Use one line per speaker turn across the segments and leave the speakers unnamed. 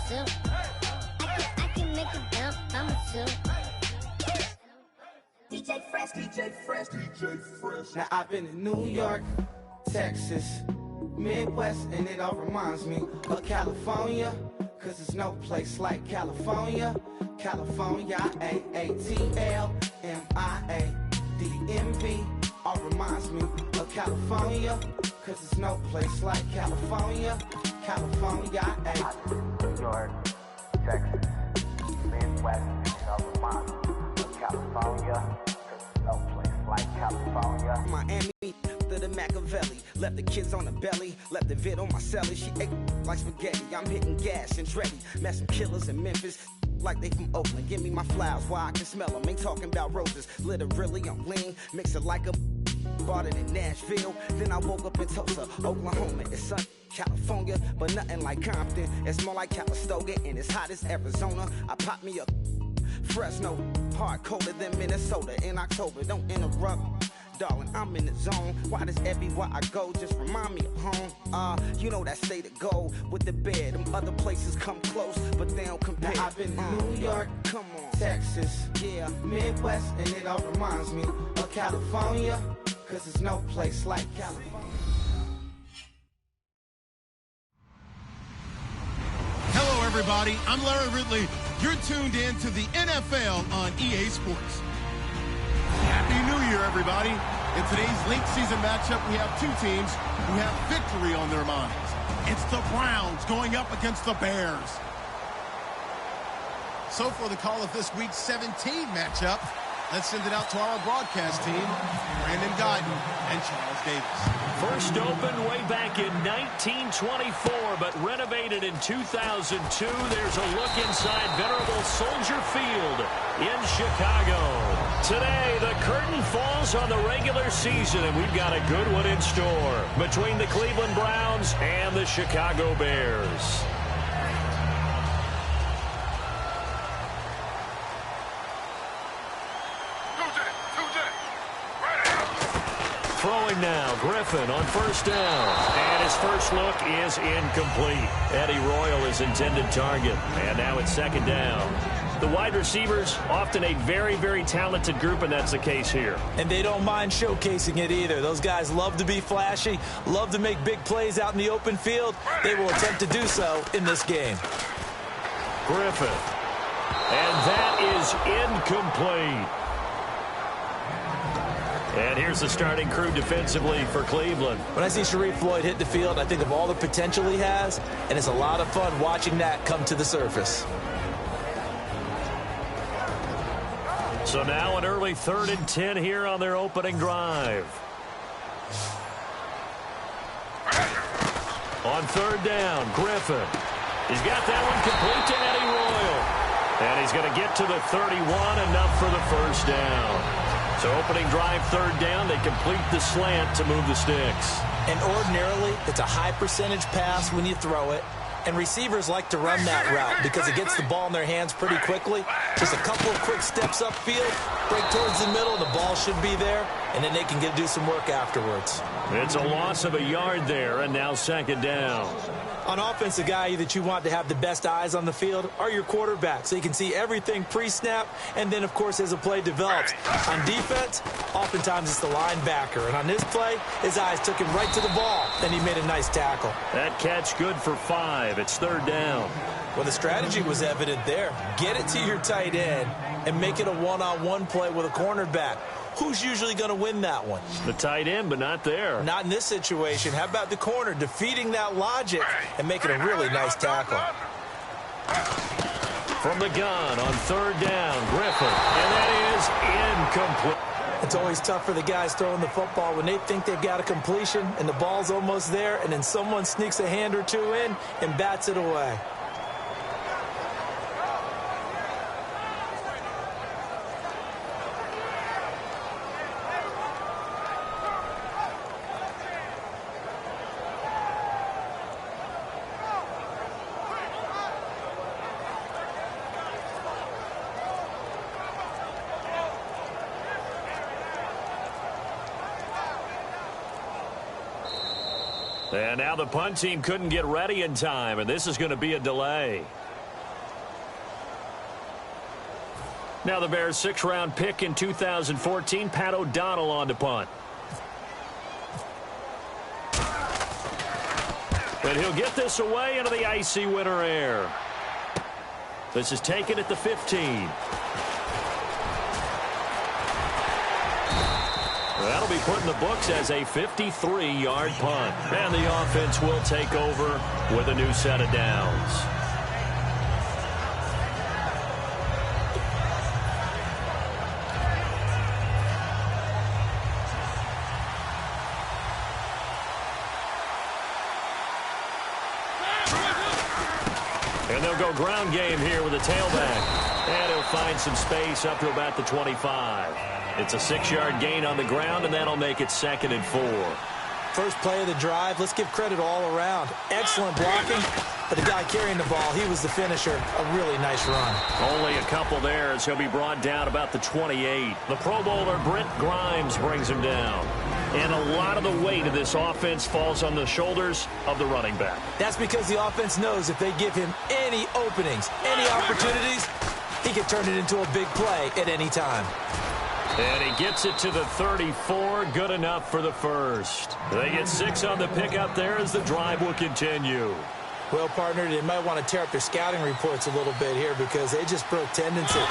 myself. I can make it dump by myself.
DJ Fresh, DJ Fresh, DJ Fresh.
Now I've been in New York, Texas, Midwest, and it all reminds me of California, cause there's no place like California. California, AATLMIADMV, all reminds me of California, cause there's no place like California. California,
New York, Texas, Midwest, and it all reminds me of California, cause there's no place like California.
Miami, to the Machiavelli, left the kids on the belly, left the vid on my celly. She ate like spaghetti. I'm hitting gas and Tretti. Met some killers in Memphis, like they from Oakland. Give me my flowers while I can smell them. Ain't talking about roses. Literally, I'm lean, mix it like a. Bought it in Nashville. Then I woke up in Tulsa, Oklahoma. It's sun, California, but nothing like Compton. It's more like Calistoga, and it's hot as Arizona. I pop me up Fresno, hard colder than Minnesota in October. Don't interrupt. Darling, I'm in the zone. Why does everywhere I go just remind me of home? You know that state of gold with the bed. Them other places come close, but they don't compare. Now I've been to New York, come on, Texas, yeah, Midwest, and it all reminds me of California, cause there's no place like California.
Hello, everybody. I'm Larry Ridley. You're tuned in to the NFL on EA Sports. Happy New Year, everybody. In today's late season matchup, we have two teams who have victory on their minds. It's the Browns going up against the Bears. So for the call of this week's 17 matchup, let's send it out to our broadcast team, Brandon Guyton and Charles Davis.
First opened way back in 1924, but renovated in 2002. There's a look inside venerable Soldier Field in Chicago. Today, the curtain falls on the regular season, and we've got a good one in store between the Cleveland Browns and the Chicago Bears. Throwing now, Griffin on first down. And his first look is incomplete. Eddie Royal is intended target. And now it's second down. The wide receivers, often a very, very talented group, and that's the case here.
And they don't mind showcasing it either. Those guys love to be flashy, love to make big plays out in the open field. They will attempt to do so in this game.
Griffin. And that is incomplete. And here's the starting crew defensively for Cleveland.
When I see Sharif Floyd hit the field, I think of all the potential he has, and it's a lot of fun watching that come to the surface.
So now an early 3rd and 10 here on their opening drive. On third down, Griffin. He's got that one complete to Eddie Royal. And he's going to get to the 31, enough for the first down. So opening drive, third down, they complete the slant to move the sticks.
And ordinarily, it's a high percentage pass when you throw it. And receivers like to run that route because it gets the ball in their hands pretty quickly. Just a couple of quick steps upfield, break towards the middle, the ball should be there, and then they can do some work afterwards.
It's a loss of a yard there, and now second down.
On offense, the guy that you want to have the best eyes on the field are your quarterbacks, so you can see everything pre-snap, and then, of course, as the play develops. On defense, oftentimes it's the linebacker, and on this play, his eyes took him right to the ball, and he made a nice tackle.
That catch good for 5. It's third down.
Well, the strategy was evident there. Get it to your tight end and make it a one-on-one play with a cornerback. Who's usually going to win that one?
The tight end, but not there.
Not in this situation. How about the corner defeating that logic and making a really nice tackle?
From the gun on third down, Griffin. And that is incomplete.
It's always tough for the guys throwing the football when they think they've got a completion and the ball's almost there, and then someone sneaks a hand or two in and bats it away.
And now the punt team couldn't get ready in time, and this is going to be a delay. Now the Bears' 6th-round pick in 2014, Pat O'Donnell on to punt. And he'll get this away into the icy winter air. This is taken at the 15. That'll be put in the books as a 53-yard punt. And the offense will take over with a new set of downs. And they'll go ground game here with a tailback. And he'll find some space up to about the 25. It's a 6-yard gain on the ground, and that'll make it 2nd and 4.
First play of the drive, let's give credit all around. Excellent blocking, but the guy carrying the ball, he was the finisher. A really nice run.
Only a couple there as he'll be brought down about the 28. The Pro Bowler Brent Grimes brings him down. And a lot of the weight of this offense falls on the shoulders of the running back.
That's because the offense knows if they give him any openings, any opportunities, he can turn it into a big play at any time.
And he gets it to the 34. Good enough for the first. They get 6 on the pickup there as the drive will continue.
Well, partner, they might want to tear up their scouting reports a little bit here because they just broke tendons at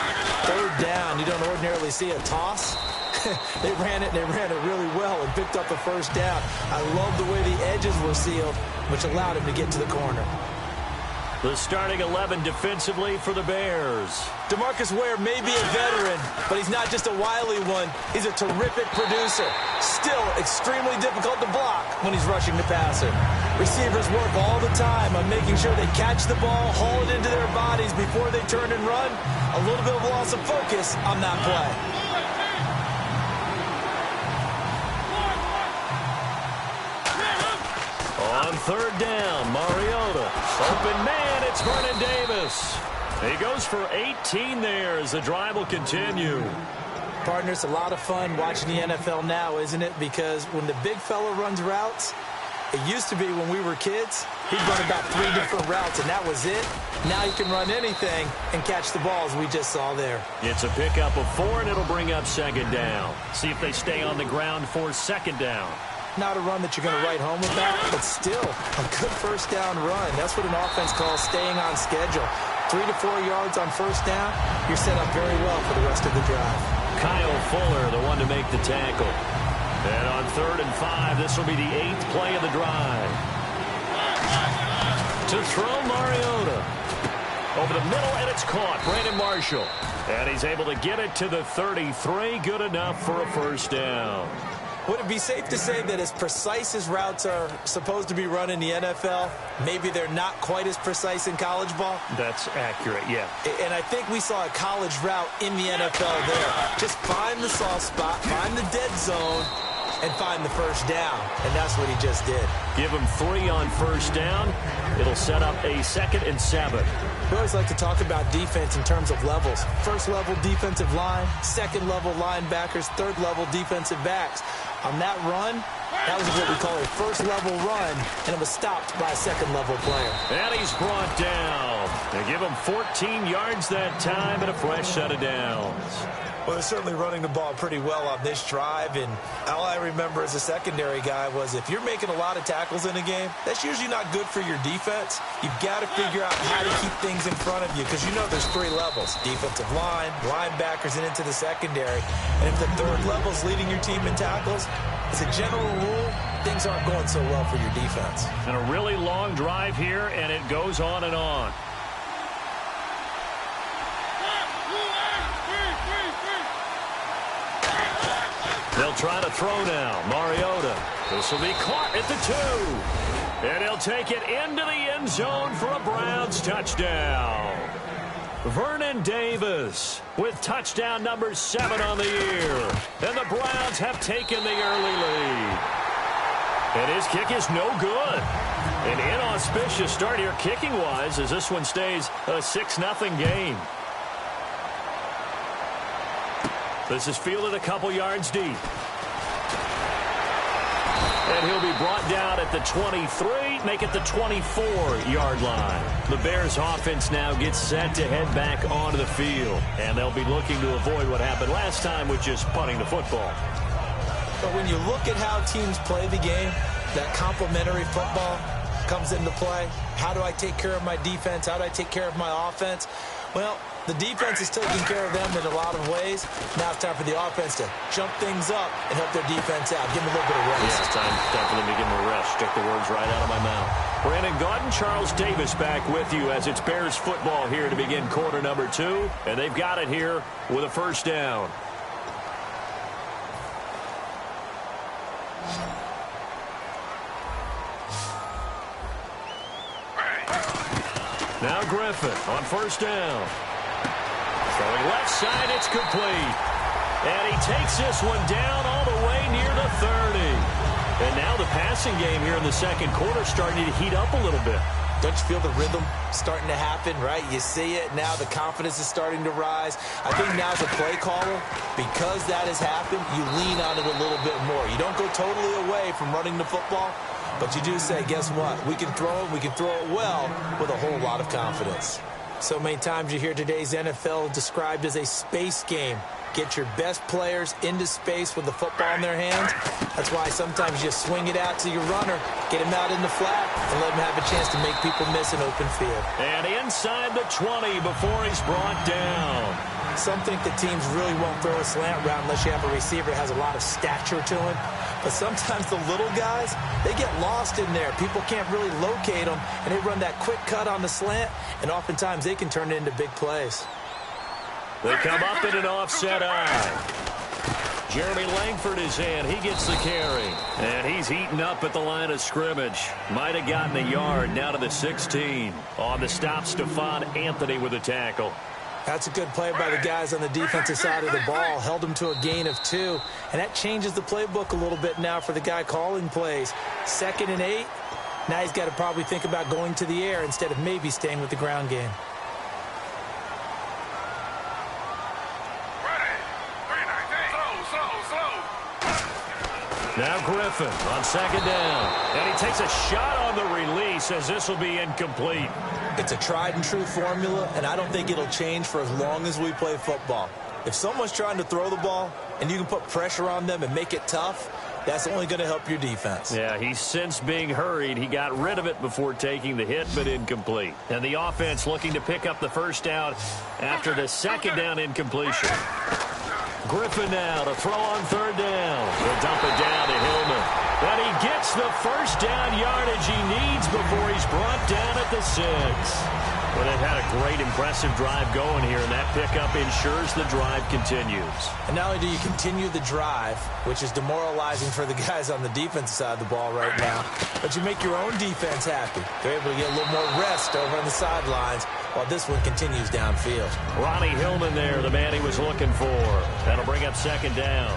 3rd down. You don't ordinarily see a toss. They ran it really well and picked up the 1st down. I love the way the edges were sealed, which allowed him to get to the corner.
The starting 11 defensively for the Bears.
DeMarcus Ware may be a veteran, but he's not just a wily one. He's a terrific producer. Still extremely difficult to block when he's rushing the passer. Receivers work all the time on making sure they catch the ball, haul it into their bodies before they turn and run. A little bit of loss of focus on that play.
On 3rd down, Mariota. Open man, it's Vernon Davis. He goes for 18 there as the drive will continue.
Partner, it's a lot of fun watching the NFL now, isn't it? Because when the big fella runs routes, it used to be when we were kids, he'd run about 3 different routes, and that was it. Now he can run anything and catch the balls we just saw there.
It's a pickup of 4, and it'll bring up 2nd down. See if they stay on the ground for 2nd down.
Not a run that you're going to write home about, but still a good 1st down run. That's what an offense calls staying on schedule. 3 to 4 yards on 1st down, you're set up very well for the rest of the drive.
Kyle Fuller, the one to make the tackle. And on 3rd and 5, this will be the 8th play of the drive. To throw Mariota. Over the middle, and it's caught. Brandon Marshall. And he's able to get it to the 33. Good enough for a 1st down.
Would it be safe to say that as precise as routes are supposed to be run in the NFL, maybe they're not quite as precise in college ball?
That's accurate, yeah.
And I think we saw a college route in the NFL there. Just find the soft spot, find the dead zone, and find the 1st down. And that's what he just did.
Give him 3 on 1st down. It'll set up a 2nd and 7.
We always like to talk about defense in terms of levels. 1st level defensive line, 2nd level linebackers, 3rd level defensive backs. On that run, that was what we call a 1st level run, and it was stopped by a 2nd level player.
And he's brought down. They give him 14 yards that time and a fresh set of downs.
Well, they're certainly running the ball pretty well on this drive, and all I remember as a secondary guy was if you're making a lot of tackles in a game, that's usually not good for your defense. You've got to figure out how to keep things in front of you because you know there's 3 levels, defensive line, linebackers, and into the secondary. And if the 3rd level is leading your team in tackles, as a general rule, things aren't going so well for your defense.
And a really long drive here, and it goes on and on. They'll try to throw now. Mariota. This will be caught at the 2. And he'll take it into the end zone for a Browns touchdown. Vernon Davis with touchdown number 7 on the year. And the Browns have taken the early lead. And his kick is no good. An inauspicious start here kicking-wise as this one stays a 6-0 game. This is fielded a couple yards deep. And he'll be brought down at the 23. complete, make it the 24-yard line. The Bears offense now gets set to head back onto the field, and they'll be looking to avoid what happened last time with just punting the football.
But when you look at how teams play the game, that complementary football comes into play. How do I take care of my defense? How do I take care of my offense? Well, the defense is taking care of them in a lot of ways. Now it's time for the offense to jump things up and help their defense out. Give them a little bit of rest.
Yeah, it's time for them to give them a rest. Took the words right out of my mouth. Brandon Gaudin, Charles Davis back with you as it's Bears football here to begin quarter number 2. And they've got it here with a first down. Now Griffin on first down. Throwing left side, it's complete. And he takes this one down all the way near the 30. And now the passing game here in the second quarter starting to heat up a little bit.
Don't you feel the rhythm starting to happen, right? You see it now. The confidence is starting to rise. I think now as a play caller, because that has happened, you lean on it a little bit more. You don't go totally away from running the football, but you do say, guess what? We can throw it. We can throw it well with a whole lot of confidence. So many times you hear today's NFL described as a space game. Get your best players into space with the football in their hands. That's why sometimes you swing it out to your runner, get him out in the flat, and let him have a chance to make people miss an open field.
And inside the 20 before he's brought down.
Some think that teams really won't throw a slant route unless you have a receiver that has a lot of stature to him. But sometimes the little guys, they get lost in there. People can't really locate them, and they run that quick cut on the slant, and oftentimes they can turn it into big plays.
They come up in an offset eye. Jeremy Langford is in. He gets the carry. And he's heating up at the line of scrimmage. Might have gotten a yard now to the 16. On the stop, Stephon Anthony with a tackle.
That's a good play by the guys on the defensive side of the ball. Held him to a gain of 2. And that changes the playbook a little bit now for the guy calling plays. 2nd and 8. Now he's got to probably think about going to the air instead of maybe staying with the ground game.
Now Griffin on 2nd down. And he takes a shot on the release as this will be incomplete.
It's a tried and true formula, and I don't think it'll change for as long as we play football. If someone's trying to throw the ball and you can put pressure on them and make it tough, that's only going to help your defense.
Yeah, he's since being hurried. He got rid of it before taking the hit, but incomplete. And the offense looking to pick up the first down after the 2nd down incompletion. Griffin now to throw on 3rd down. He'll dump it down to Hillman. And he gets the first down yardage he needs before he's brought down at the 6. Well, they've had a great, impressive drive going here, and that pickup ensures the drive continues.
And not only do you continue the drive, which is demoralizing for the guys on the defensive side of the ball right now, but you make your own defense happy. They're able to get a little more rest over on the sidelines while this one continues downfield.
Ronnie Hillman there, the man he was looking for. That'll bring up 2nd down.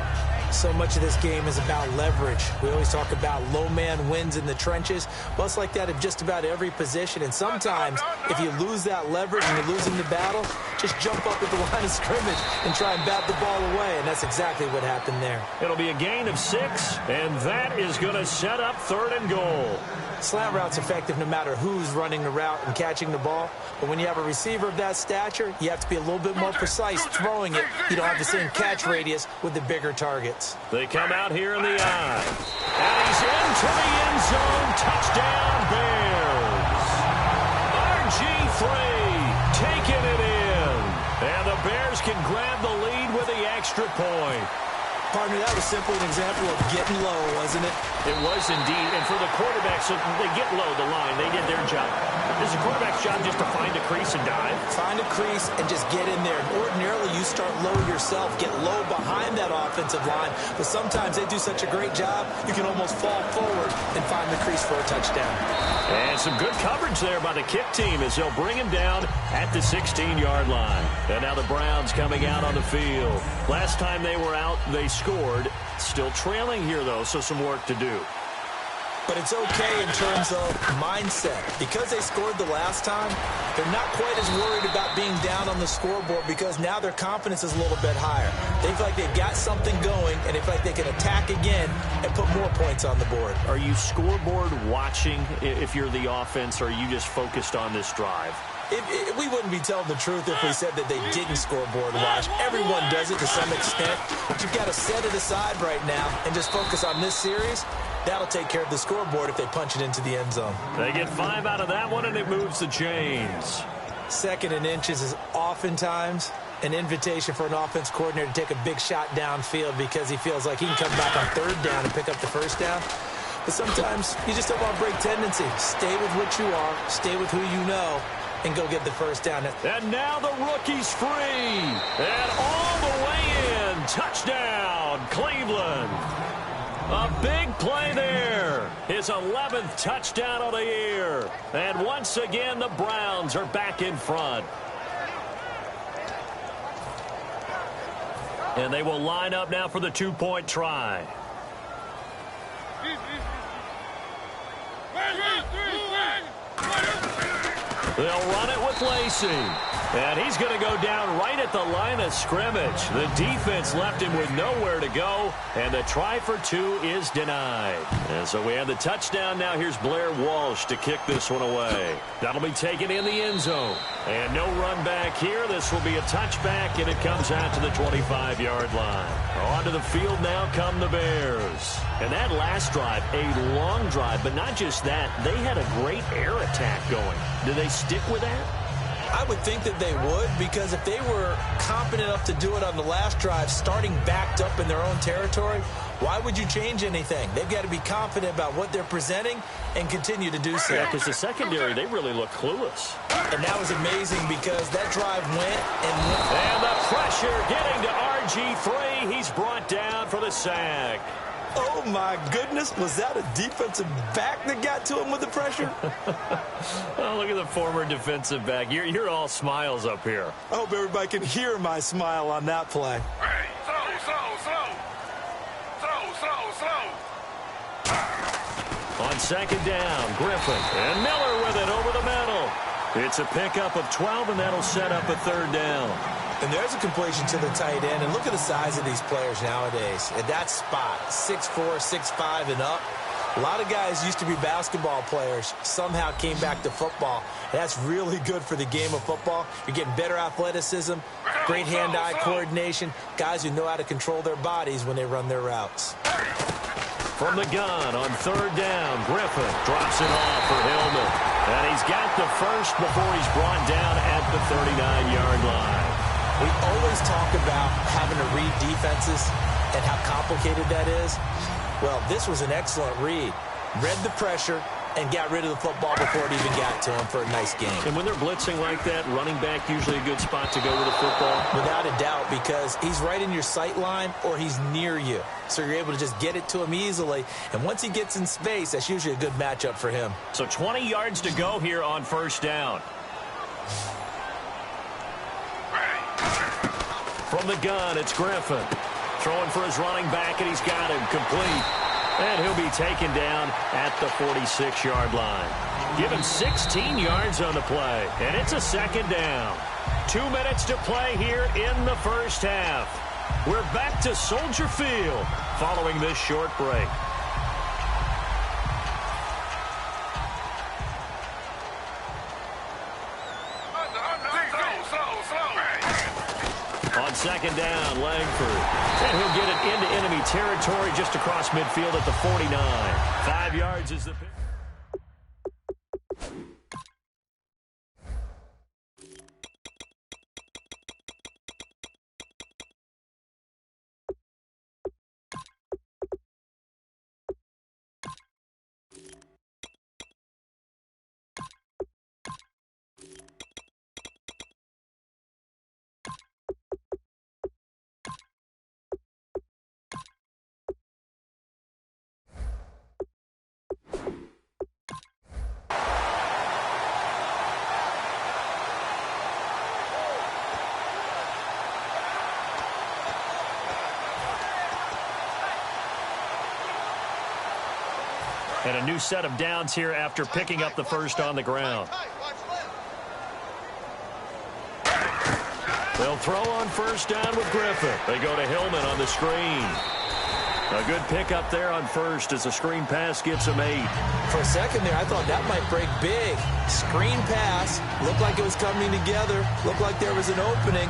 So much of this game is about leverage. We always talk about low man wins in the trenches. Well, it's like that at just about every position. And sometimes, if you lose that leverage and you're losing the battle, just jump up at the line of scrimmage and try and bat the ball away. And that's exactly what happened there.
It'll be a gain of 6, and that is going to set up 3rd and goal.
Slant route's effective no matter who's running the route and catching the ball. But when you have a receiver of that stature, you have to be a little bit more precise throwing it. You don't have the same catch radius with the bigger targets.
They come out here in the eye. And he's into the end zone. Touchdown, Bears. RG3 taking it in. And the Bears can grab the lead with the extra point.
Pardon me, that was simply an example of getting low, wasn't it?
It was indeed. And for the quarterback, so they get low the line. They did their job. It's the quarterback's job just to find a crease and dive.
Find a crease and just get in there. Ordinarily, you start low yourself, get low behind that offensive line. But sometimes they do such a great job, you can almost fall forward and find the crease for a touchdown.
And some good coverage there by the kick team as they'll bring him down at the 16-yard line. And now the Browns coming out on the field. Last time they were out, they scored. Still trailing here, though, so some work to do.
but it's okay in terms of mindset. Because they scored the last time, they're not quite as worried about being down on the scoreboard because now their confidence is a little bit higher. They feel like they've got something going, and they feel like they can attack again and put more points on the board.
Are you scoreboard watching if you're the offense, or are you just focused on this drive?
We wouldn't be telling the truth if we said that they didn't scoreboard watch. Everyone does it to some extent, but you've got to set it aside right now and just focus on this series. That'll take care of the scoreboard if they punch it into the end zone.
They get 5 out of that one, and it moves the chains.
2nd and inches is oftentimes an invitation for an offense coordinator to take a big shot downfield because he feels like he can come back on 3rd down and pick up the 1st down. But sometimes you just don't want to break tendency. Stay with what you are, stay with who you know, and go get the 1st down.
And now the rookie's free. And all the way in. Touchdown, Cleveland. A big play there. His 11th touchdown of the year. And once again, the Browns are back in front. And they will line up now for the 2-point try. They'll run it with Lacey. And he's going to go down right at the line of scrimmage. The defense left him with nowhere to go. And the try for 2 is denied. And so we have the touchdown. Now here's Blair Walsh to kick this one away. That'll be taken in the end zone. And no run back here. This will be a touchback, and it comes out to the 25-yard line. Onto the field now come the Bears. And that last drive, a long drive, but not just that. They had a great air attack going. Do they stick with that?
I would think that they would, because if they were confident enough to do it on the last drive, starting backed up in their own territory, why would you change anything? They've got to be confident about what they're presenting and continue to do so.
Yeah, because the secondary, they really look clueless.
And that was amazing because that drive went and went.
And the pressure getting to RG3. He's brought down for the sack.
Oh, my goodness. Was that a defensive back that got to him with the pressure?
Oh, look at the former defensive back. You're all smiles up here.
I hope everybody can hear my smile on that play.
Hey, slow.
On 2nd down, Griffin. And Miller with it over the middle. It's a pickup of 12, and that'll set up a 3rd down.
And there's a completion to the tight end. And look at the size of these players nowadays. At that spot, 6'4", 6'5", and up. A lot of guys used to be basketball players, somehow came back to football. And that's really good for the game of football. You're getting better athleticism, great hand-eye coordination, guys who know how to control their bodies when they run their routes.
From the gun on 3rd down, Griffin drops it off for Hillman. And he's got the first before he's brought down at the 39-yard line.
We always talk about having to read defenses and how complicated that is. Well, this was an excellent read. Read the pressure and got rid of the football before it even got to him for a nice game.
And when they're blitzing like that, running back usually a good spot to go with the football?
Without a doubt, because he's right in your sight line or he's near you. So you're able to just get it to him easily. And once he gets in space, that's usually a good matchup for him.
So 20 yards to go here on 1st down. From the gun, it's Griffin. Throwing for his running back, and he's got him complete. And he'll be taken down at the 46-yard line. Given 16 yards on the play, and it's a 2nd down. 2 minutes to play here in the 1st half. We're back to Soldier Field following this short break. On 2nd down, Langford. And he'll get it into enemy territory just across midfield at the 49. 5 yards is the pick. And a new set of downs here after picking up the first on the ground. They'll throw on first down with Griffin. They go to Hillman on the screen. A good pickup there on first as the screen pass gets him 8.
For a second there, I thought that might break big. Screen pass. Looked like it was coming together. Looked like there was an opening.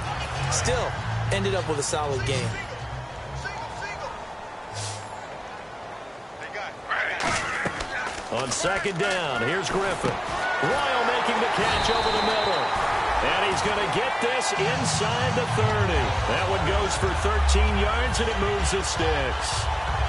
Still, ended up with a solid game.
On second down, here's Griffin. Royal making the catch over the middle. And he's going to get this inside the 30. That one goes for 13 yards, and it moves the sticks.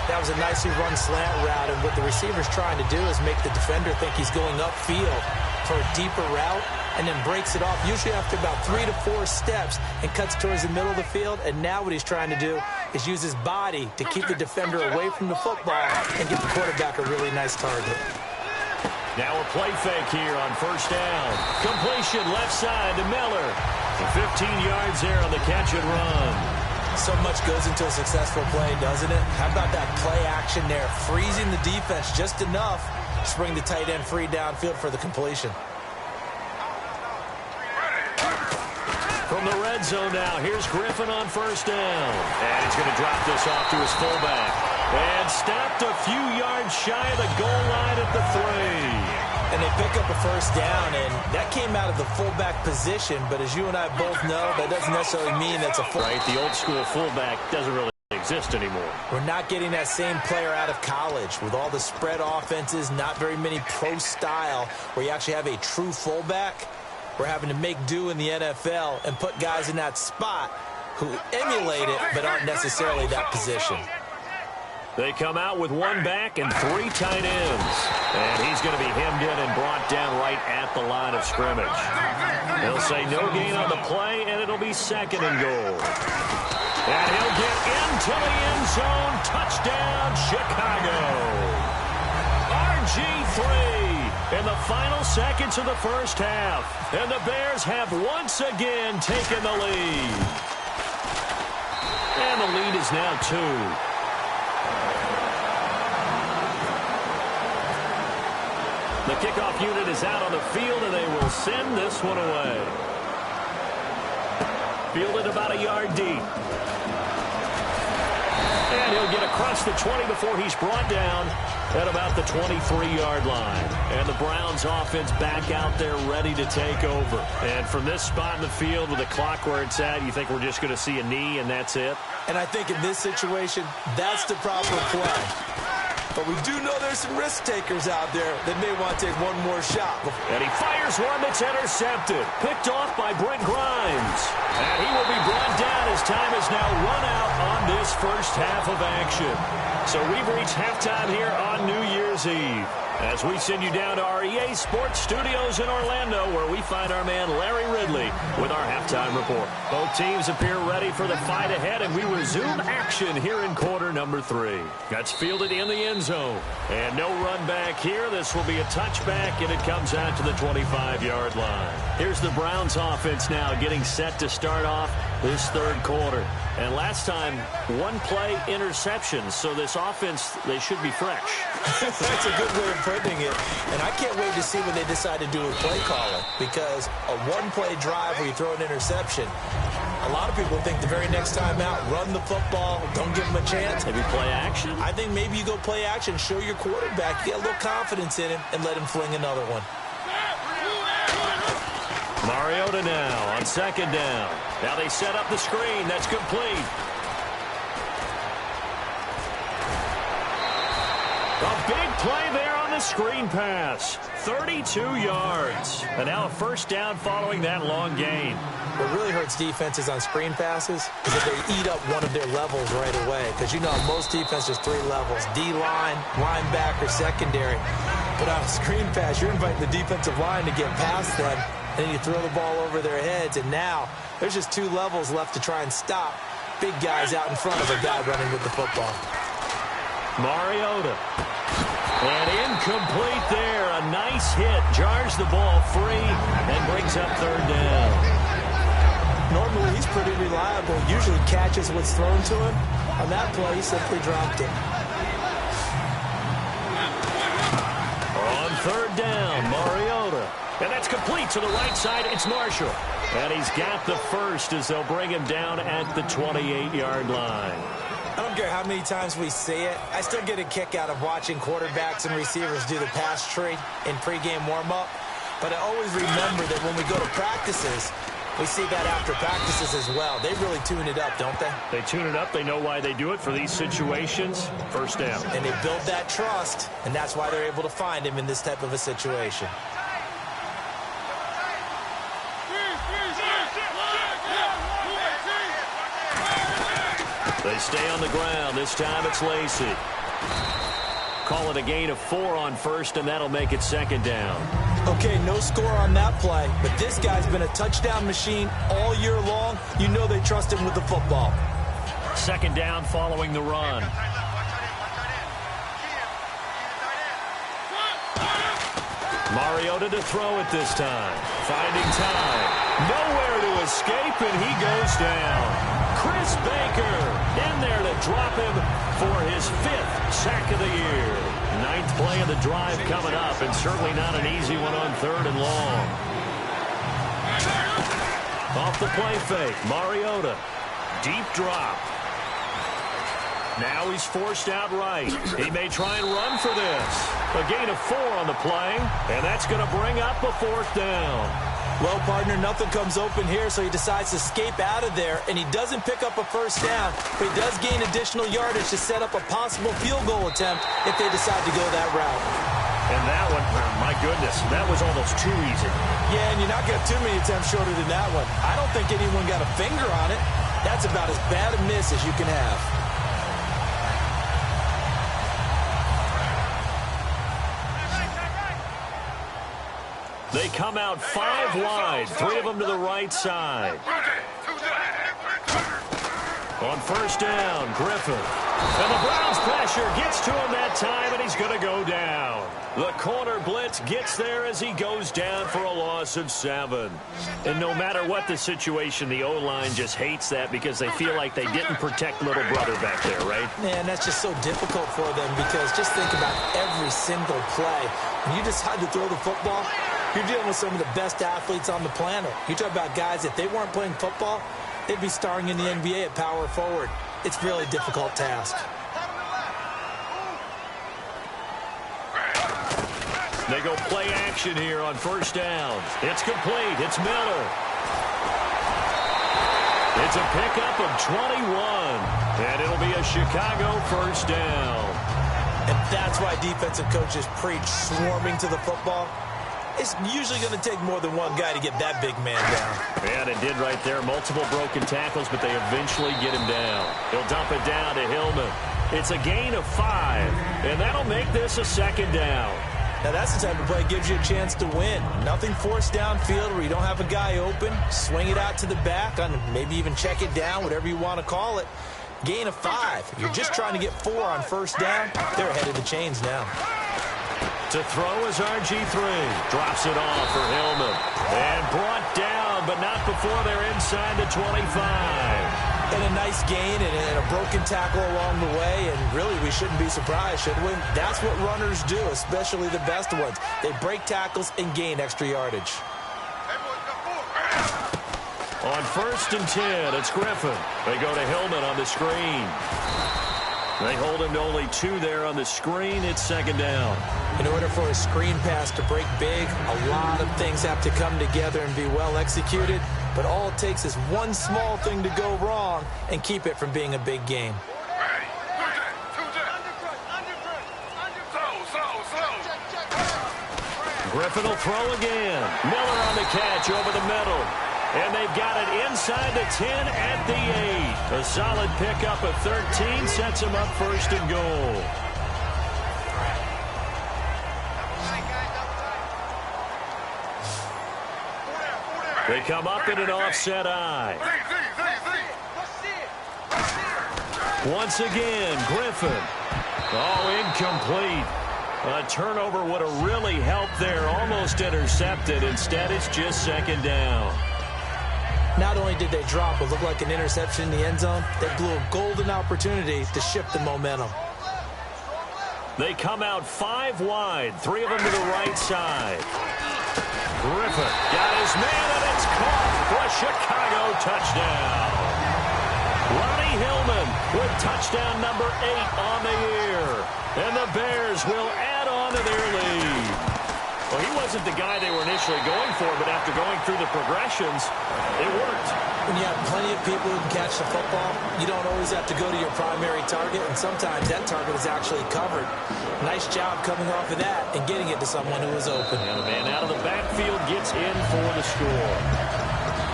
That was a nicely run slant route, and what the receiver's trying to do is make the defender think he's going upfield for a deeper route, and then breaks it off, usually after about 3 to 4 steps, and cuts towards the middle of the field. And now what he's trying to do is use his body to keep the defender away from the football and give the quarterback a really nice target.
Now a play fake here on first down. Completion left side to Miller. 15 yards there on the catch and run.
So much goes into a successful play, doesn't it? How about that play action there? Freezing the defense just enough to bring the tight end free downfield for the completion.
From the red zone now, here's Griffin on first down. And he's going to drop this off to his fullback. And stopped a few yards shy of the goal line at the 3.
And they pick up a first down, and that came out of the fullback position. But as you and I both know, that doesn't necessarily mean that's a fullback.
Right, the old school fullback doesn't really exist anymore.
We're not getting that same player out of college with all the spread offenses, not very many pro style, where you actually have a true fullback. We're having to make do in the NFL and put guys in that spot who emulate it but aren't necessarily that position.
They come out with one back and 3 tight ends. And he's going to be hemmed in and brought down right at the line of scrimmage. They'll say no gain on the play, and it'll be second and goal. And he'll get into the end zone. Touchdown, Chicago. RG3 in the final seconds of the first half. And the Bears have once again taken the lead. And the lead is now 2. The kickoff unit is out on the field, and they will send this one away. Fielded about a yard deep. And he'll get across the 20 before he's brought down at about the 23-yard line. And the Browns offense back out there ready to take over. And from this spot in the field with the clock where it's at, you think we're just going to see a knee and that's it?
And I think in this situation, that's the proper play. But we do know there's some risk takers out there that may want to take one more shot.
And he fires one that's intercepted. Picked off by Brent Grimes. And he will be brought down as time is now run out on this first half of action. So we've reached halftime here on New Year's Eve, as we send you down to our EA Sports Studios in Orlando, where we find our man Larry Ridley with our halftime report. Both teams appear ready for the fight ahead, and we resume action here in quarter number 3. That's fielded in the end zone. And no run back here. This will be a touchback, and it comes out to the 25-yard line. Here's the Browns offense now getting set to start off this third quarter. And last time, one play interception, so this offense, they should be fresh.
That's a good way of putting it. And I can't wait to see when they decide to do a play calling, because a one-play drive where you throw an interception, a lot of people think the very next time out, run the football, don't give them a chance.
Maybe play action?
I think maybe you go play action, show your quarterback, get a little confidence in him, and let him fling another one.
Mariota now on second down. Now they set up the screen. That's complete. A big play there on the screen pass. 32 yards. And now a first down following that long gain.
What really hurts defenses on screen passes is that they eat up one of their levels right away. Because you know, most defenses, 3 levels. D-line, linebacker, secondary. But on a screen pass, you're inviting the defensive line to get past them. And then you throw the ball over their heads, and now there's just 2 levels left to try and stop big guys out in front of a guy running with the football.
Mariota. And incomplete there. A nice hit. Jars the ball free and brings up third down.
Normally, he's pretty reliable. Usually catches what's thrown to him. On that play, he simply dropped it.
third down, Mariota. And that's complete to the right side. It's Marshall. And he's got the first as they'll bring him down at the 28-yard line.
I don't care how many times we see it. I still get a kick out of watching quarterbacks and receivers do the pass tree in pregame warm-up. But I always remember that when we go to practices, we see that after practices as well. They really tune it up, don't they?
They tune it up. They know why they do it for these situations. First down.
And they build that trust, and that's why they're able to find him in this type of a situation.
They stay on the ground. This time it's Lacy. Call it a gain of 4 on first, and that'll make it second down.
Okay, no score on that play, but this guy's been a touchdown machine all year long. You know they trust him with the football.
Second down following the run. Mariota to throw it this time. Finding time. Nowhere to escape, and he goes down. Chris Baker in there to drop him for his 5th sack of the year. 9th play of the drive coming up, and certainly not an easy one on 3rd and long. Off the play fake, Mariota. Deep drop. Now he's forced out right. He may try and run for this. A gain of 4 on the play, and that's going to bring up a 4th down.
Well, partner, nothing comes open here, so he decides to escape out of there, and he doesn't pick up a first down, but he does gain additional yardage to set up a possible field goal attempt if they decide to go that route.
And that one, my goodness, that was almost too easy.
Yeah, and you're not going to have too many attempts shorter than that one. I don't think anyone got a finger on it. That's about as bad a miss as you can have.
They come out 5 wide, 3 of them to the right side. On first down, Griffin. And the Browns pressure gets to him that time, and he's going to go down. The corner blitz gets there as he goes down for a loss of 7. And no matter what the situation, the O-line just hates that because they feel like they didn't protect little brother back there, right?
Man, that's just so difficult for them because just think about every single play. When you decide to throw the football, you're dealing with some of the best athletes on the planet. You talk about guys, if they weren't playing football, they'd be starring in the NBA at power forward. It's a really difficult task.
They go play action here on first down. It's complete. It's Miller. It's a pickup of 21. And it'll be a Chicago first down.
And that's why defensive coaches preach swarming to the football. It's usually going to take more than one guy to get that big man down.
And it did right there. Multiple broken tackles, but they eventually get him down. He'll dump it down to Hillman. It's a gain of 5, and that'll make this a second down.
Now, that's the type of play that gives you a chance to win. Nothing forced downfield where you don't have a guy open. Swing it out to the back, on maybe even check it down, whatever you want to call it. Gain of 5. You're just trying to get 4 on first down. They're ahead of the chains now.
To throw is RG3. Drops it off for Hillman. And brought down, but not before they're inside the 25.
And a nice gain and a broken tackle along the way. And really, we shouldn't be surprised, should we? That's what runners do, especially the best ones. They break tackles and gain extra yardage.
On first and 10, it's Griffin. They go to Hillman on the screen. They hold him to only 2 there on the screen. It's second down.
In order for a screen pass to break big, a lot of things have to come together and be well executed. But all it takes is one small thing to go wrong and keep it from being a big game.
Griffin will throw again. Miller on the catch over the middle. And they've got it inside the 10 at the 8. A solid pickup of 13 sets them up first and goal. They come up in an offset eye. Once again, Griffin. Oh, incomplete. A turnover would have really helped there. Almost intercepted. Instead, it's just second down.
Not only did they drop what looked like an interception in the end zone, they blew a golden opportunity to shift the momentum.
They come out 5 wide, 3 of them to the right side. Griffin got his man, and it's caught for a Chicago touchdown. Ronnie Hillman with touchdown number 8 on the year. And the Bears will add on to their lead. Well, he wasn't the guy they were initially going for, but after going through the progressions, it worked.
When you have plenty of people who can catch the football, you don't always have to go to your primary target, and sometimes that target is actually covered. Nice job coming off of that and getting it to someone who was open.
And the man out of the backfield gets in for the score.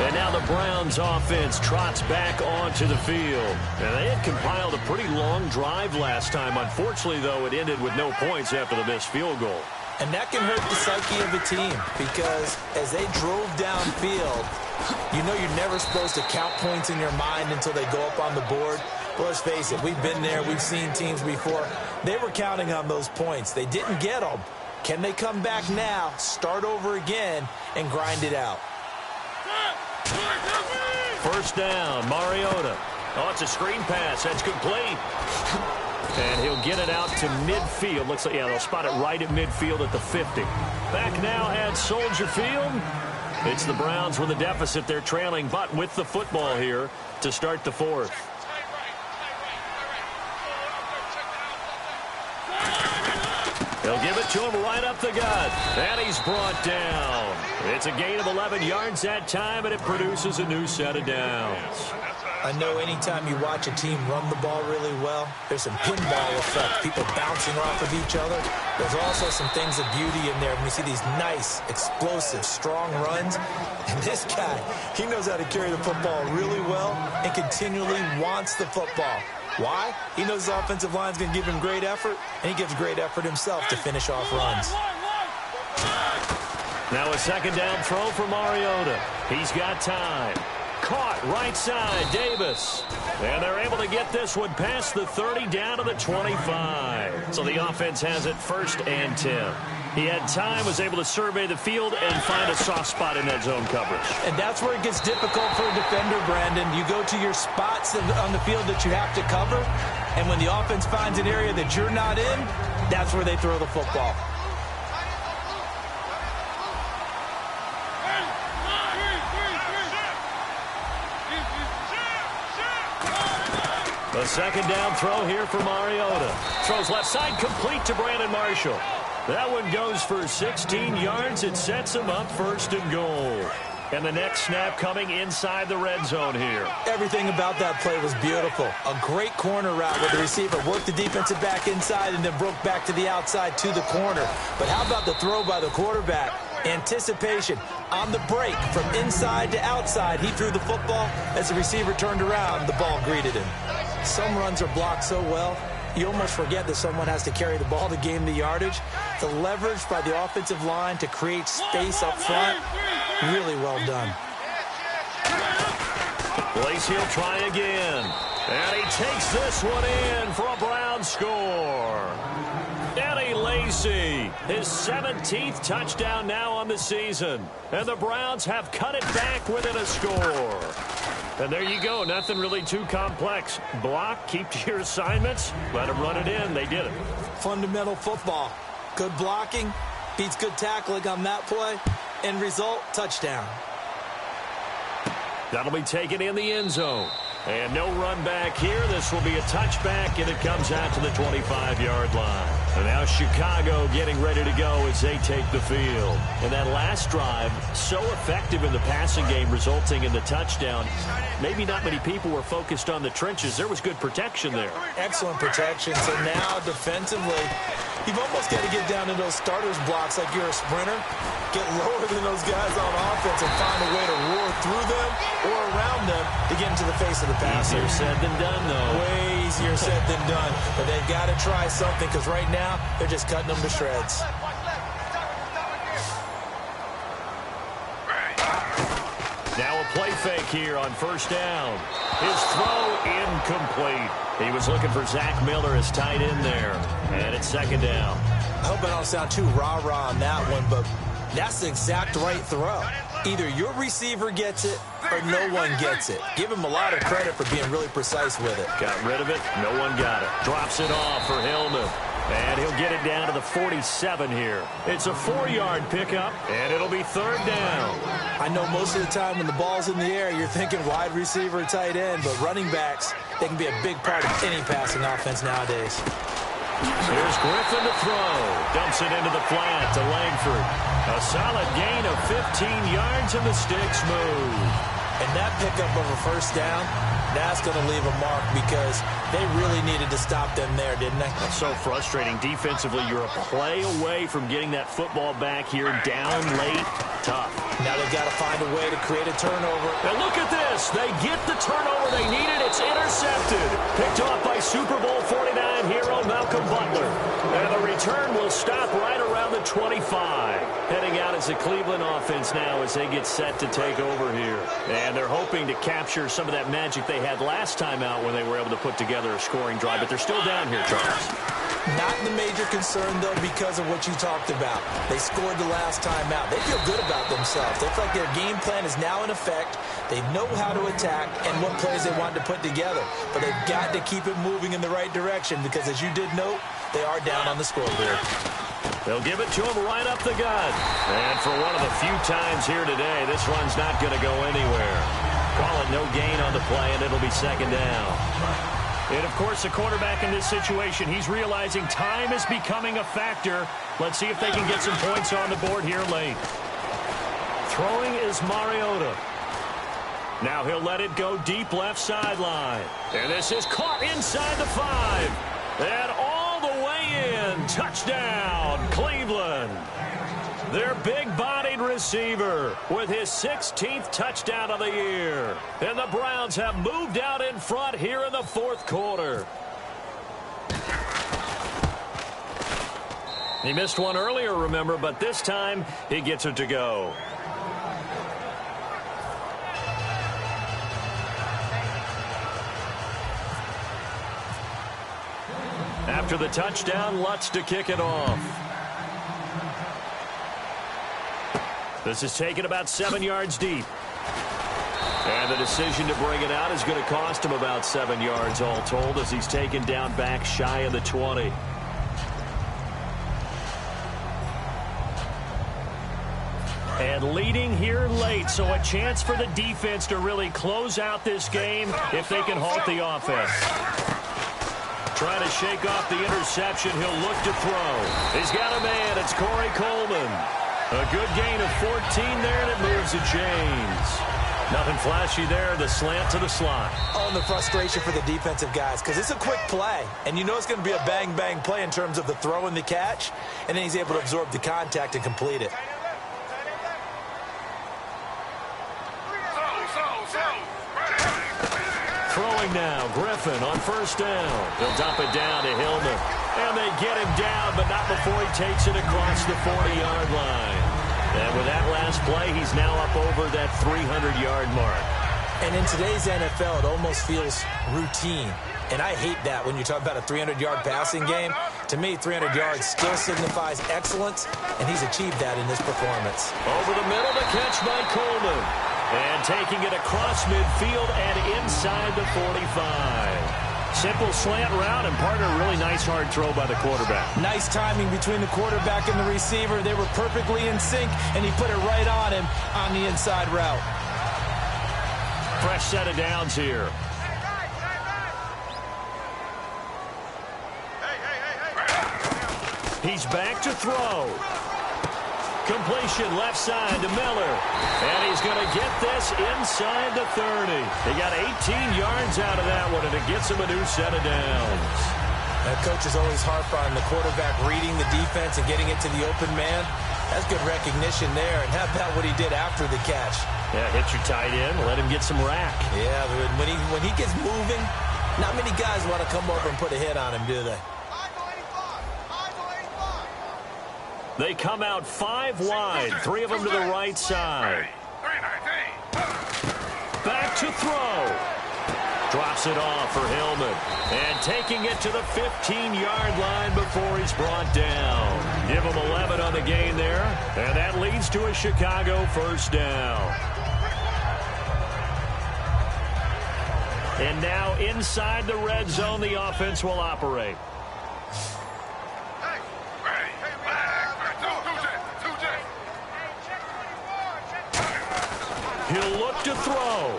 And now the Browns offense trots back onto the field. And they had compiled a pretty long drive last time. Unfortunately, though, it ended with no points after the missed field goal.
And that can hurt the psyche of a team because as they drove downfield, you know you're never supposed to count points in your mind until they go up on the board. But let's face it, we've been there. We've seen teams before. They were counting on those points. They didn't get them. Can they come back now, start over again, and grind it out?
First down, Mariota. Oh, it's a screen pass. That's complete. And he'll get it out to midfield. Looks like, yeah, they'll spot it right at midfield at the 50. Back now at Soldier Field. It's the Browns with a deficit. They're trailing, but with the football here to start the 4th. They'll give it to him right up the gut. And he's brought down. It's a gain of 11 yards that time, and it produces a new set of downs.
I know anytime you watch a team run the ball really well, there's some pinball effect, people bouncing off of each other. There's also some things of beauty in there when you see these nice, explosive, strong runs. And this guy, he knows how to carry the football really well and continually wants the football. Why? He knows the offensive line's going to give him great effort, and he gives great effort himself to finish off runs.
Now a second down throw for Mariota. He's got time. Caught right side, Davis. And they're able to get this one past the 30 down to the 25. So the offense has it 1st and 10. He had time, was able to survey the field and find a soft spot in that zone coverage.
And that's where it gets difficult for a defender, Brandon. You go to your spots on the field that you have to cover, and when the offense finds an area that you're not in, that's where they throw the football.
A second down throw here for Mariota. Throws left side, complete to Brandon Marshall. That one goes for 16 yards. It sets him up 1st and goal. And the next snap coming inside the red zone here.
Everything about that play was beautiful. A great corner route where the receiver worked the defensive back inside and then broke back to the outside to the corner. But how about the throw by the quarterback? Anticipation on the break from inside to outside. He threw the football. As the receiver turned around, the ball greeted him. Some runs are blocked so well, you almost forget that someone has to carry the ball to gain the yardage. The leverage by the offensive line to create space up front, really well done.
Lacy will try again. And he takes this one in for a Brown score. Eddie Lacy, his 17th touchdown now on the season. And the Browns have cut it back within a score. And there you go. Nothing really too complex. Block, keep to your assignments, let them run it in. They did it.
Fundamental football. Good blocking, beats good tackling on that play. End result, touchdown.
That'll be taken in the end zone. And no run back here. This will be a touchback, and it comes out to the 25-yard line. And now Chicago getting ready to go as they take the field. And that last drive, so effective in the passing game, resulting in the touchdown. Maybe not many people were focused on the trenches. There was good protection there.
Excellent protection. So now defensively, you've almost got to get down to those starters blocks like you're a sprinter. Get lower than those guys on offense and find a way to roar through them or around them to get into the face of the passer.
Easier said than done, though.
Way easier said than done. But they've got to try something because right now they're just cutting them to shreds.
Now a play fake here on first down. His throw incomplete. He was looking for Zach Miller as tight end there. And it's second down.
I hope I don't sound too rah-rah on that one, but that's the exact right throw. Either your receiver gets it or no one gets it. Give him a lot of credit for being really precise with it.
Got rid of it. No one got it. Drops it off for Hillman. And he'll get it down to the 47 here. It's a 4-yard pickup, and it'll be 3rd down.
I know most of the time when the ball's in the air, you're thinking wide receiver, tight end, but running backs, they can be a big part of any passing offense nowadays.
Here's Griffin to throw. Dumps it into the flat to Langford. A solid gain of 15 yards, and the sticks move.
And that pickup of a 1st down, that's going to leave a mark because they really needed to stop them there, didn't they?
That's so frustrating. Defensively, you're a play away from getting that football back here down late. Tough.
Now they've got to find a way to create a turnover.
And look at this. They get the turnover they needed. It's intercepted. Picked off by Super Bowl 49 hero Malcolm Butler. And the return will stop right around the 25. Heading out as the Cleveland offense now as they get set to take over here. And they're hoping to capture some of that magic they had last time out when they were able to put together a scoring drive. But they're still down here, Charles.
Not the major concern, though, because of what you talked about. They scored the last time out. They feel good about themselves. They feel like their game plan is now in effect. They know how to attack and what plays they want to put together. But they've got to keep it moving in the right direction because, as you did note, they are down on the scoreboard.
They'll give it to him right up the gut. And for one of the few times here today, this run's not going to go anywhere. Call it no gain on the play, and it'll be 2nd down. And, of course, the quarterback in this situation, he's realizing time is becoming a factor. Let's see if they can get some points on the board here late. Throwing is Mariota. Now he'll let it go deep left sideline. And this is caught inside the 5. And all the way in. Touchdown, Cleveland. Their big-bodied receiver with his 16th touchdown of the year. And the Browns have moved out in front here in the 4th quarter. He missed one earlier, remember, but this time he gets it to go. After the touchdown, Lutz to kick it off. This is taken about 7 yards deep. And the decision to bring it out is going to cost him about 7 yards all told as he's taken down back shy of the 20. And leading here late, so a chance for the defense to really close out this game if they can halt the offense. Trying to shake off the interception. He'll look to throw. He's got a man. It's Corey Coleman. A good gain of 14 there, and it moves the chains. Nothing flashy there. The slant to the slot.
Oh, and the frustration for the defensive guys because it's a quick play. And you know it's going to be a bang-bang play in terms of the throw and the catch. And then he's able to absorb the contact and complete it.
Throwing now, Griffin on 1st down. He'll dump it down to Hillman. And they get him down, but not before he takes it across the 40-yard line. And with that last play, he's now up over that 300-yard mark.
And in today's NFL, it almost feels routine. And I hate that when you talk about a 300-yard passing game. To me, 300 yards still signifies excellence, and he's achieved that in this performance.
Over the middle, the catch by Coleman. And taking it across midfield and inside the 45. Simple slant route, and partner, really nice hard throw by the quarterback.
Nice timing between the quarterback and the receiver. They were perfectly in sync, and he put it right on him on the inside route.
Fresh set of downs here. He's back to throw. Completion left side to Miller. And he's going to get this inside the 30. They got 18 yards out of that one, and it gets him a new set of downs.
That coach is always harp on the quarterback reading the defense and getting it to the open man. That's good recognition there. And how about what he did after the catch?
Yeah, hit your tight end, let him get some rack.
Yeah, when he gets moving, not many guys want to come over and put a hit on him, do they?
They come out 5 wide, 3 of them to the right side. Back to throw. Drops it off for Hillman. And taking it to the 15-yard line before he's brought down. Give him 11 on the gain there. And that leads to a Chicago 1st down. And now inside the red zone, the offense will operate. He'll look to throw.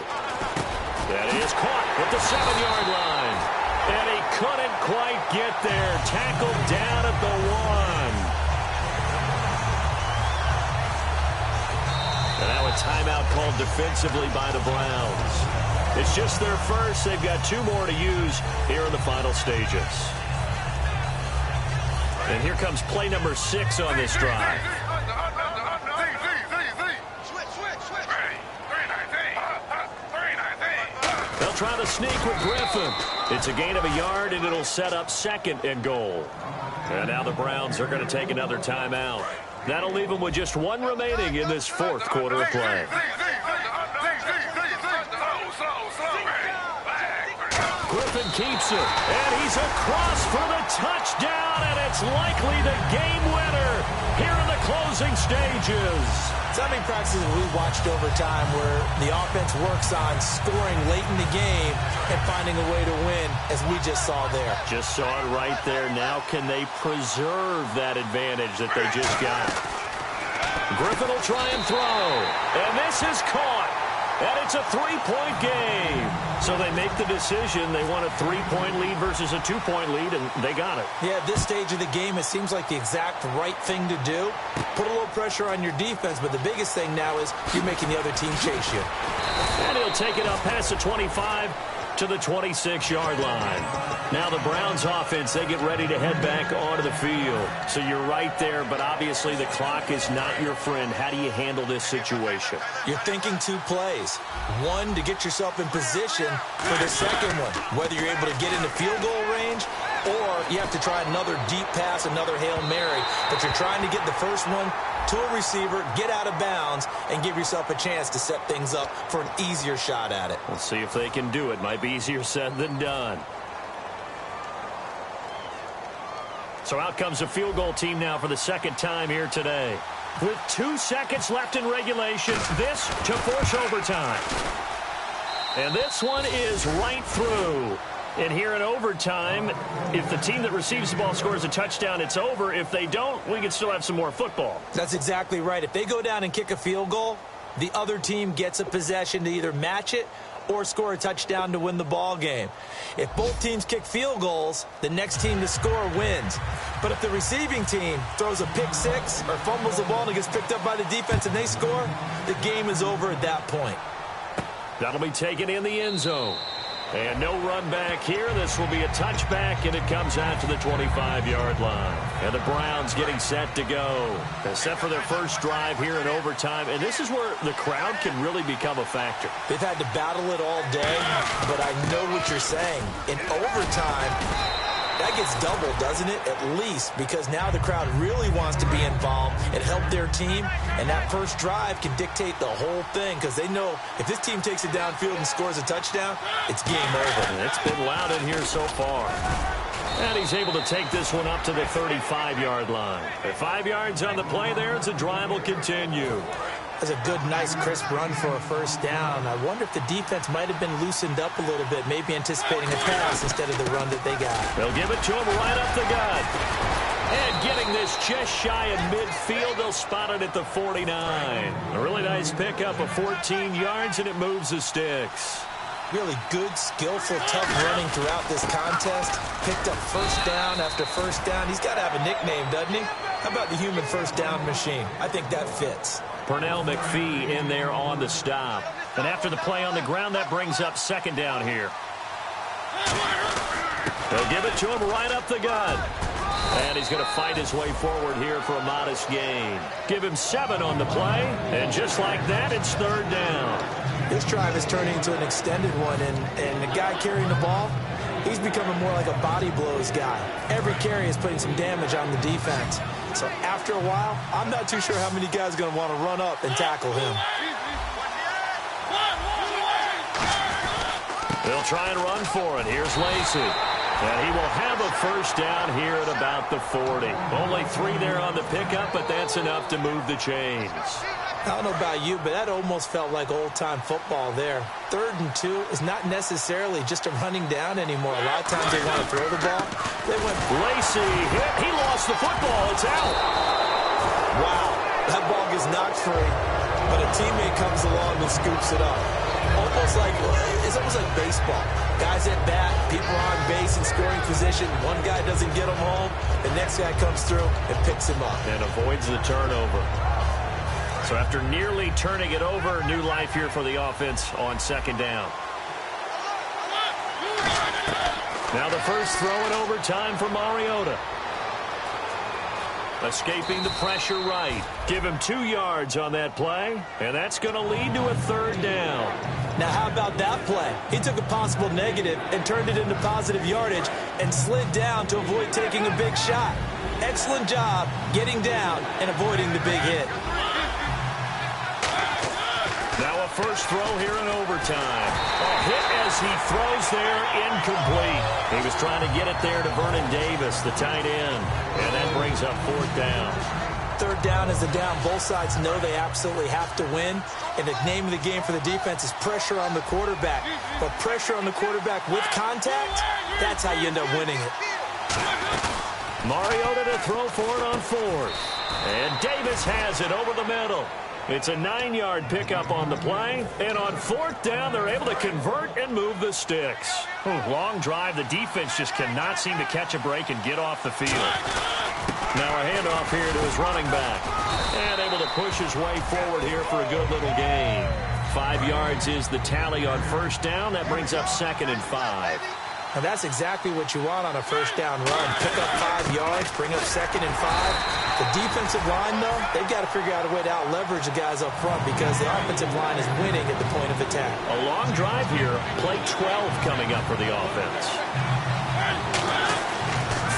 That is caught at the 7-yard line. And he couldn't quite get there. Tackled down at the 1. And now a timeout called defensively by the Browns. It's just their first. They've got 2 more to use here in the final stages. And here comes play number 6 on this drive. They'll try to sneak with Griffin. It's a gain of a yard, and it'll set up 2nd and goal. And now the Browns are going to take another timeout. That'll leave them with just 1 remaining in this 4th quarter of play. Griffin keeps it, and he's across for the touchdown, and it's likely the game winner here in the closing stages.
So many practices we watched over time where the offense works on scoring late in the game and finding a way to win, as we just saw there.
Just saw it right there. Now can they preserve that advantage that they just got? Griffin will try and throw, and this is caught. And it's a 3-point game. So they make the decision. They want a 3-point lead versus a 2-point lead, and they got it.
Yeah, at this stage of the game, it seems like the exact right thing to do. Put a little pressure on your defense, but the biggest thing now is you're making the other team chase you.
And he'll take it up past the 25 to the 26-yard line. Now the Browns offense, they get ready to head back onto the field. So you're right there, but obviously the clock is not your friend. How do you handle this situation?
You're thinking 2 plays. 1 to get yourself in position for the second one, whether you're able to get into field goal range or you have to try another deep pass, another Hail Mary. But you're trying to get the first one to a receiver, get out of bounds, and give yourself a chance to set things up for an easier shot at it.
We'll see if they can do it. Might be easier said than done. So out comes the field goal team now for the 2nd time here today. With 2 seconds left in regulation, this to force overtime. And this one is right through. And here in overtime, if the team that receives the ball scores a touchdown, it's over. If they don't, we can still have some more football.
That's exactly right. If they go down and kick a field goal, the other team gets a possession to either match it or score a touchdown to win the ball game. If both teams kick field goals, the next team to score wins. But if the receiving team throws a pick 6 or fumbles the ball and it gets picked up by the defense and they score, the game is over at that point.
That'll be taken in the end zone. And no run back here. This will be a touchback, and it comes out to the 25-yard line. And the Browns getting set to go. They're set for their first drive here in overtime, and this is where the crowd can really become a factor.
They've had to battle it all day, but I know what you're saying. In overtime, that gets doubled, doesn't it? At least, because now the crowd really wants to be involved and help their team, and that first drive can dictate the whole thing because they know if this team takes it downfield and scores a touchdown, it's game over.
And it's been loud in here so far. And he's able to take this one up to the 35-yard line. At 5 yards on the play there, as the drive will continue.
That's a good, nice, crisp run for a first down. I wonder if the defense might have been loosened up a little bit, maybe anticipating a pass instead of the run that they got.
They'll give it to him right up the gut. And getting this just shy of midfield, they'll spot it at the 49. A really nice pickup of 14 yards, and it moves the sticks.
Really good, skillful, tough running throughout this contest. Picked up first down after first down. He's got to have a nickname, doesn't he? How about the human first down machine? I think that fits.
Pernell McPhee in there on the stop. And after the play on the ground, that brings up 2nd down here. They'll give it to him right up the gut. And he's going to fight his way forward here for a modest gain. Give him 7 on the play. And just like that, it's 3rd down.
This drive is turning into an extended one, and the guy carrying the ball, he's becoming more like a body blows guy. Every carry is putting some damage on the defense. So after a while, I'm not too sure how many guys are going to want to run up and tackle him.
They'll try and run for it. Here's Lacey. And he will have a first down here at about the 40. Only 3 there on the pickup, but that's enough to move the chains.
I don't know about you, but that almost felt like old-time football there. 3rd and 2 is not necessarily just a running down anymore. A lot of times they want to throw the ball. They went
Lacey hit. He lost the football. It's out.
Wow. That ball gets knocked free, but a teammate comes along and scoops it up. It's almost like baseball. Guys at bat, people are on base in scoring position. One guy doesn't get him home. The next guy comes through and picks him up.
And avoids the turnover. So after nearly turning it over, new life here for the offense on second down. Now the first throw in overtime for Mariota. Escaping the pressure right. Give him 2 yards on that play, and that's going to lead to a third down.
Now, how about that play? He took a possible negative and turned it into positive yardage and slid down to avoid taking a big shot. Excellent job getting down and avoiding the big hit.
Now a first throw here in overtime. A hit as he throws there, incomplete. He was trying to get it there to Vernon Davis, the tight end, and that brings up fourth down.
Third down is the down. Both sides know they absolutely have to win, and the name of the game for the defense is pressure on the quarterback. But pressure on the quarterback with contact, that's how you end up winning it.
Mariota to throw for it on fourth. And Davis has it over the middle. It's a 9-yard pickup on the play, and on fourth down, they're able to convert and move the sticks. Long drive. The defense just cannot seem to catch a break and get off the field. Now a handoff here to his running back, and able to push his way forward here for a good little gain. 5 yards is the tally on first down. That brings up 2nd and 5.
And that's exactly what you want on a first down run. Pick up 5 yards, bring up 2nd and 5. The defensive line, though, they've got to figure out a way to out-leverage the guys up front because the offensive line is winning at the point of attack.
A long drive here. Play 12 coming up for the offense.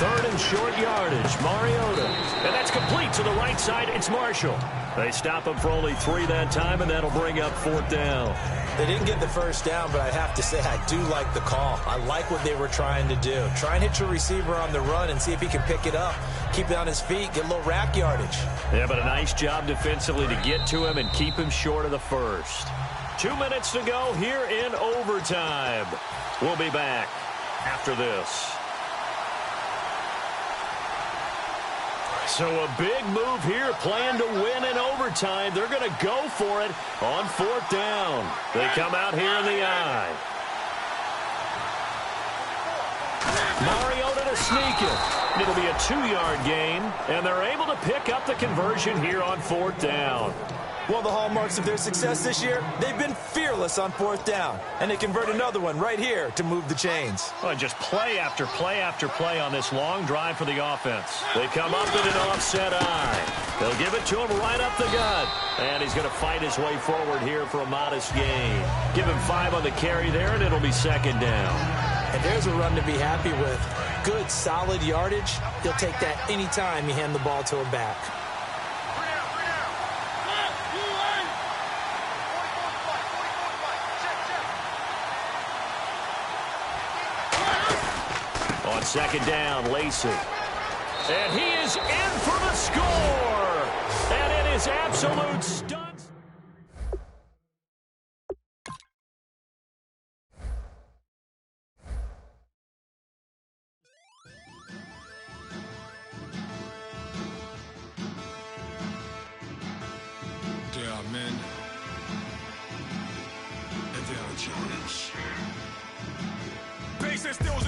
Third and short yardage. Mariota. And that's complete to the right side. It's Marshall. They stop him for only 3 that time, and that'll bring up fourth down.
They didn't get the first down, but I have to say I do like the call. I like what they were trying to do. Try and hit your receiver on the run and see if he can pick it up. Keep it on his feet, get a little rack yardage.
Yeah, but a nice job defensively to get to him and keep him short of the first. 2 minutes to go here in overtime. We'll be back after this. So a big move here, playing to win in overtime. They're going to go for it on fourth down. They come out here in the eye. Mariota to sneak it. It'll be a 2-yard gain, and they're able to pick up the conversion here on fourth down.
One of the hallmarks of their success this year, they've been fearless on fourth down, and they convert another one right here to move the chains.
Well, just play after play after play on this long drive for the offense. They come up with an offset eye. They'll give it to him right up the gut, and he's going to fight his way forward here for a modest gain. Give him 5 on the carry there, and it'll be second down.
And there's a run to be happy with. Good, solid yardage. You'll take that anytime you hand the ball to a back.
On second down, Lacey. And he is in for the score. And it is absolute stunts.
Yeah, man. Challenge. Bass is still